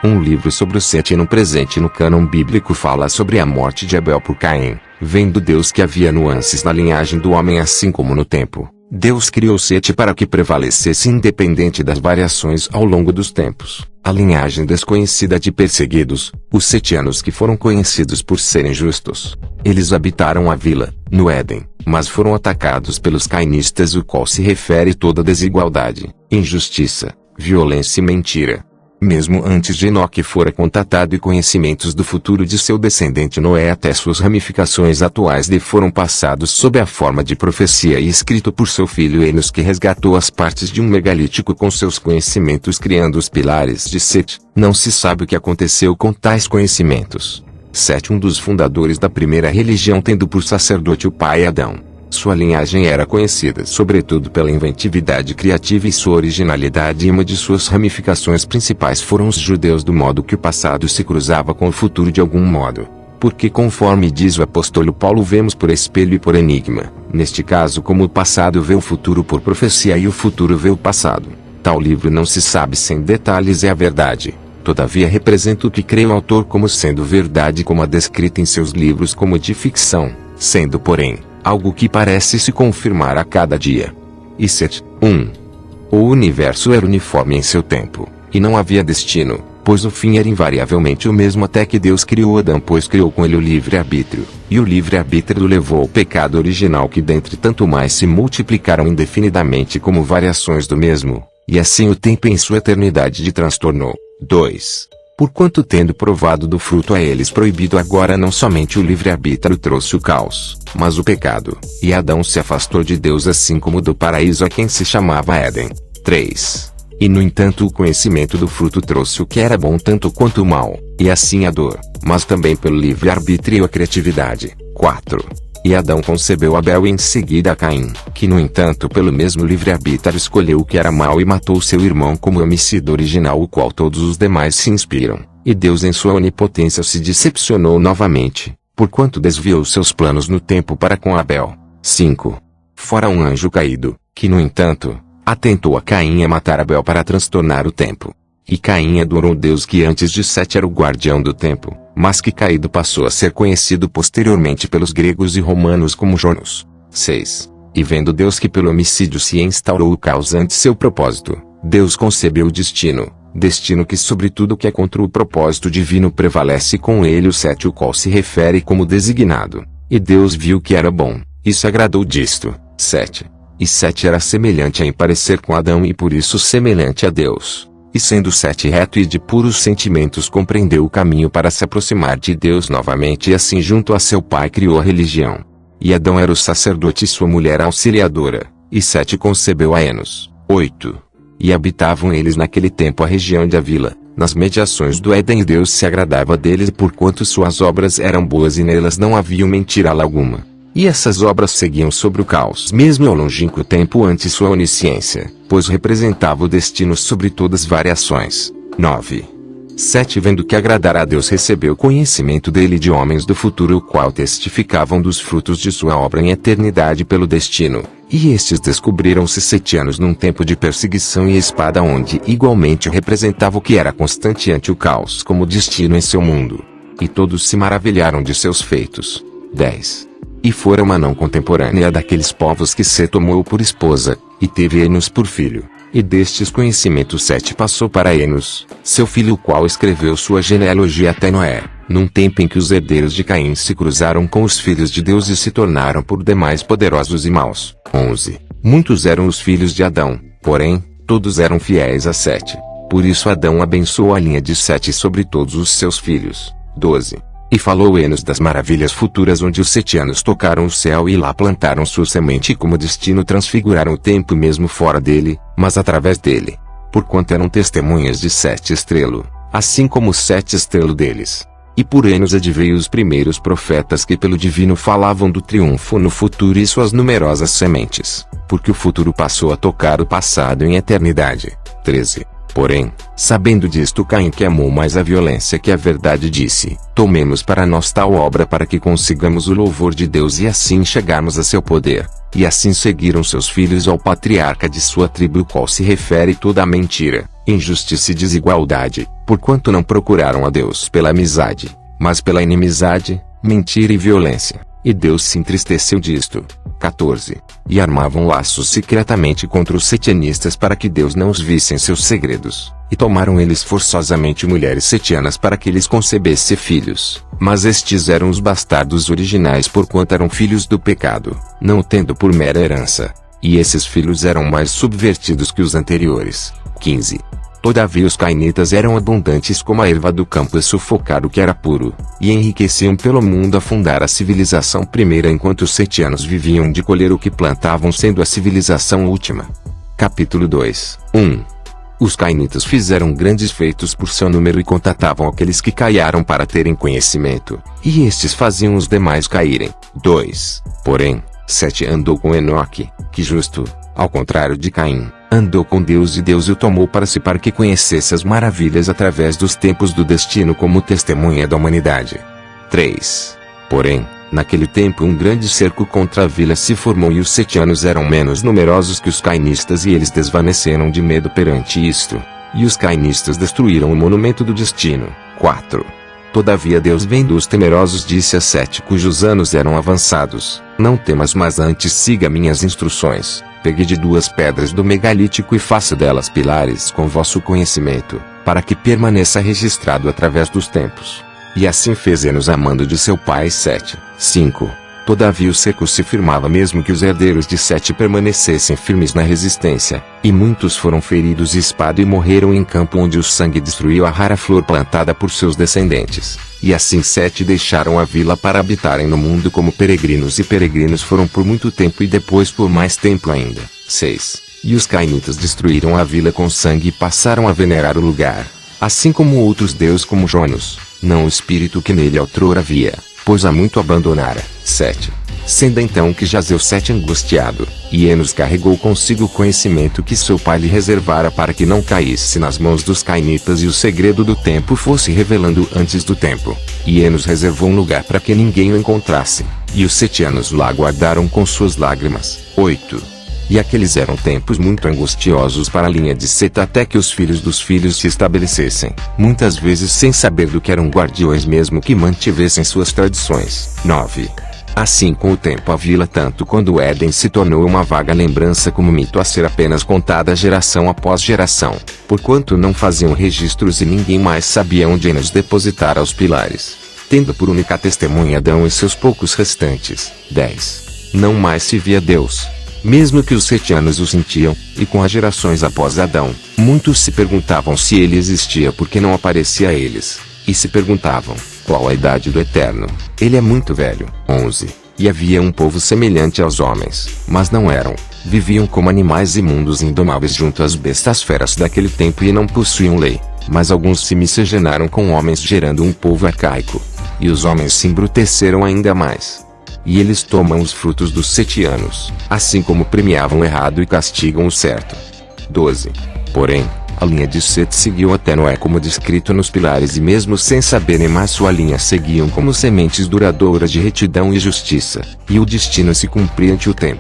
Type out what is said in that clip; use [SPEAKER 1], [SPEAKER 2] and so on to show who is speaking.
[SPEAKER 1] Um livro sobre o Sétimo presente no cânon bíblico fala sobre a morte de Abel por Caim, vendo Deus que havia nuances na linhagem do homem assim como no tempo. Deus criou Sete para que prevalecesse independente das variações ao longo dos tempos. A linhagem desconhecida de perseguidos, os setianos que foram conhecidos por serem justos. Eles habitaram a vila, no Éden, mas foram atacados pelos cainistas, o qual se refere toda desigualdade, injustiça, violência e mentira. Mesmo antes de Enoque fora contatado e conhecimentos do futuro de seu descendente Noé até suas ramificações atuais lhe foram passados sob a forma de profecia e escrito por seu filho Enos, que resgatou as partes de um megalítico com seus conhecimentos criando os pilares de Sete. Não se sabe o que aconteceu com tais conhecimentos. Sete, um dos fundadores da primeira religião, tendo por sacerdote o pai Adão. Sua linhagem era conhecida sobretudo pela inventividade criativa e sua originalidade, e uma de suas ramificações principais foram os judeus, do modo que o passado se cruzava com o futuro de algum modo. Porque, conforme diz o apóstolo Paulo, vemos por espelho e por enigma, neste caso como o passado vê o futuro por profecia e o futuro vê o passado. Tal livro não se sabe sem detalhes é a verdade. Todavia representa o que crê o autor como sendo verdade, como a descrita em seus livros como de ficção, sendo porém algo que parece se confirmar a cada dia. E Sete, 1. O universo era uniforme em seu tempo, e não havia destino, pois o fim era invariavelmente o mesmo até que Deus criou Adão, pois criou com ele o livre-arbítrio, e o livre-arbítrio levou ao pecado original, que dentre tanto mais se multiplicaram indefinidamente como variações do mesmo, e assim o tempo em sua eternidade de transtornou. 2. Porquanto, tendo provado do fruto a eles proibido, agora não somente o livre-arbítrio trouxe o caos, mas o pecado, e Adão se afastou de Deus assim como do paraíso a quem se chamava Éden. 3. E no entanto o conhecimento do fruto trouxe o que era bom tanto quanto o mal, e assim a dor, mas também pelo livre-arbítrio a criatividade. 4. E Adão concebeu Abel e em seguida a Caim, que no entanto pelo mesmo livre-arbítrio escolheu o que era mal e matou seu irmão como homicida original, o qual todos os demais se inspiram. E Deus em sua onipotência se decepcionou novamente, porquanto desviou seus planos no tempo para com Abel. 5. Fora um anjo caído, que no entanto, atentou a Caim a matar Abel para transtornar o tempo. E Caim adorou Deus, que antes de Sete era o guardião do tempo, mas que caído passou a ser conhecido posteriormente pelos gregos e romanos como Jonos. 6. E vendo Deus que pelo homicídio se instaurou o caos ante seu propósito, Deus concebeu o destino que sobre tudo que é contra o propósito divino prevalece com ele o Sete, o qual se refere como designado. E Deus viu que era bom, e se agradou disto. 7. E Sete era semelhante em parecer com Adão e por isso semelhante a Deus. E sendo Sete reto e de puros sentimentos, compreendeu o caminho para se aproximar de Deus novamente, e assim junto a seu pai criou a religião. E Adão era o sacerdote e sua mulher auxiliadora, e Sete concebeu a Enos. 8. E habitavam eles naquele tempo a região de Havila, nas mediações do Éden, e Deus se agradava deles, porquanto suas obras eram boas e nelas não havia mentira alguma. E essas obras seguiam sobre o caos mesmo ao longínquo tempo ante sua onisciência, pois representava o destino sobre todas as variações. 9. 7. Vendo que agradara a Deus, recebeu conhecimento dele de homens do futuro, o qual testificavam dos frutos de sua obra em eternidade pelo destino. E estes descobriram-se setianos num tempo de perseguição e espada, onde igualmente representava o que era constante ante o caos como destino em seu mundo. E todos se maravilharam de seus feitos. 10. E fora uma não contemporânea daqueles povos que Sete tomou por esposa, e teve Enos por filho. E destes conhecimentos Sete passou para Enos, seu filho, o qual escreveu sua genealogia até Noé, num tempo em que os herdeiros de Caim se cruzaram com os filhos de Deus e se tornaram por demais poderosos e maus. 11. Muitos eram os filhos de Adão, porém, todos eram fiéis a Sete. Por isso Adão abençoou a linha de Sete sobre todos os seus filhos. 12. E falou Enos das maravilhas futuras, onde os setianos tocaram o céu e lá plantaram sua semente, e como destino transfiguraram o tempo mesmo fora dele, mas através dele. Porquanto eram testemunhas de Sete estrelo, assim como Sete estrelo deles. E por Enos adveio os primeiros profetas que pelo divino falavam do triunfo no futuro e suas numerosas sementes, porque o futuro passou a tocar o passado em eternidade. 13. Porém, sabendo disto, Caim, que amou mais a violência que a verdade, disse: tomemos para nós tal obra para que consigamos o louvor de Deus e assim chegarmos a seu poder. E assim seguiram seus filhos ao patriarca de sua tribo, o qual se refere toda a mentira, injustiça e desigualdade, porquanto não procuraram a Deus pela amizade, mas pela inimizade, mentira e violência. E Deus se entristeceu disto. 14. E armavam laços secretamente contra os setianistas para que Deus não os visse em seus segredos. E tomaram eles forçosamente mulheres setianas para que lhes concebesse filhos. Mas estes eram os bastardos originais porquanto eram filhos do pecado, não tendo por mera herança. E esses filhos eram mais subvertidos que os anteriores. 15. Todavia os cainitas eram abundantes como a erva do campo e sufocar o que era puro, e enriqueciam pelo mundo a fundar a civilização primeira enquanto os setianos viviam de colher o que plantavam sendo a civilização última. Capítulo 2. 1. Os cainitas fizeram grandes feitos por seu número e contatavam aqueles que caiaram para terem conhecimento, e estes faziam os demais caírem. 2. Porém, Sete andou com Enoque, que justo, ao contrário de Caim, andou com Deus e Deus o tomou para si para que conhecesse as maravilhas através dos tempos do destino como testemunha da humanidade. 3. Porém, naquele tempo um grande cerco contra a vila se formou e os setianos eram menos numerosos que os cainistas e eles desvaneceram de medo perante isto. E os cainistas destruíram o monumento do destino. 4. Todavia Deus vendo os temerosos disse a Sete cujos anos eram avançados, não temas mas antes siga minhas instruções. Pegue de 2 pedras do megalítico e faça delas pilares com vosso conhecimento, para que permaneça registrado através dos tempos. E assim fez Enos amando de seu pai Sete. 5. Todavia o seco se firmava mesmo que os herdeiros de Sete permanecessem firmes na resistência, e muitos foram feridos de espada e morreram em campo onde o sangue destruiu a rara flor plantada por seus descendentes. E assim Sete deixaram a vila para habitarem no mundo como peregrinos e peregrinos foram por muito tempo e depois por mais tempo ainda. 6. E os cainitas destruíram a vila com sangue e passaram a venerar o lugar, assim como outros deuses como Jonos, não o espírito que nele outrora havia, pois há muito abandonara. 7. Sendo então que jazeu Sete angustiado, e Enos carregou consigo o conhecimento que seu pai lhe reservara para que não caísse nas mãos dos cainitas e o segredo do tempo fosse revelando antes do tempo. E Enos reservou um lugar para que ninguém o encontrasse, e os setianos lá guardaram com suas lágrimas. 8. E aqueles eram tempos muito angustiosos para a linha de Seta até que os filhos dos filhos se estabelecessem, muitas vezes sem saber do que eram guardiões mesmo que mantivessem suas tradições. 9. Assim com o tempo a vila tanto quando o Éden se tornou uma vaga lembrança como mito a ser apenas contada geração após geração, porquanto não faziam registros e ninguém mais sabia onde Enos depositara os pilares, tendo por única testemunha Adão e seus poucos restantes. 10. Não mais se via Deus, mesmo que os setianos o sentiam, e com as gerações após Adão, muitos se perguntavam se ele existia porque não aparecia a eles, e se perguntavam, qual a idade do Eterno? Ele é muito velho. 11. E havia um povo semelhante aos homens, mas não eram, viviam como animais imundos e indomáveis junto às bestas feras daquele tempo e não possuíam lei, mas alguns se miscigenaram com homens gerando um povo arcaico, e os homens se embruteceram ainda mais. E eles tomam os frutos dos setianos, assim como premiavam o errado e castigam o certo. 12. Porém, a linha de Sete seguiu até Noé como descrito nos pilares e mesmo sem saberem mais sua linha seguiam como sementes duradouras de retidão e justiça, e o destino se cumpria ante o tempo.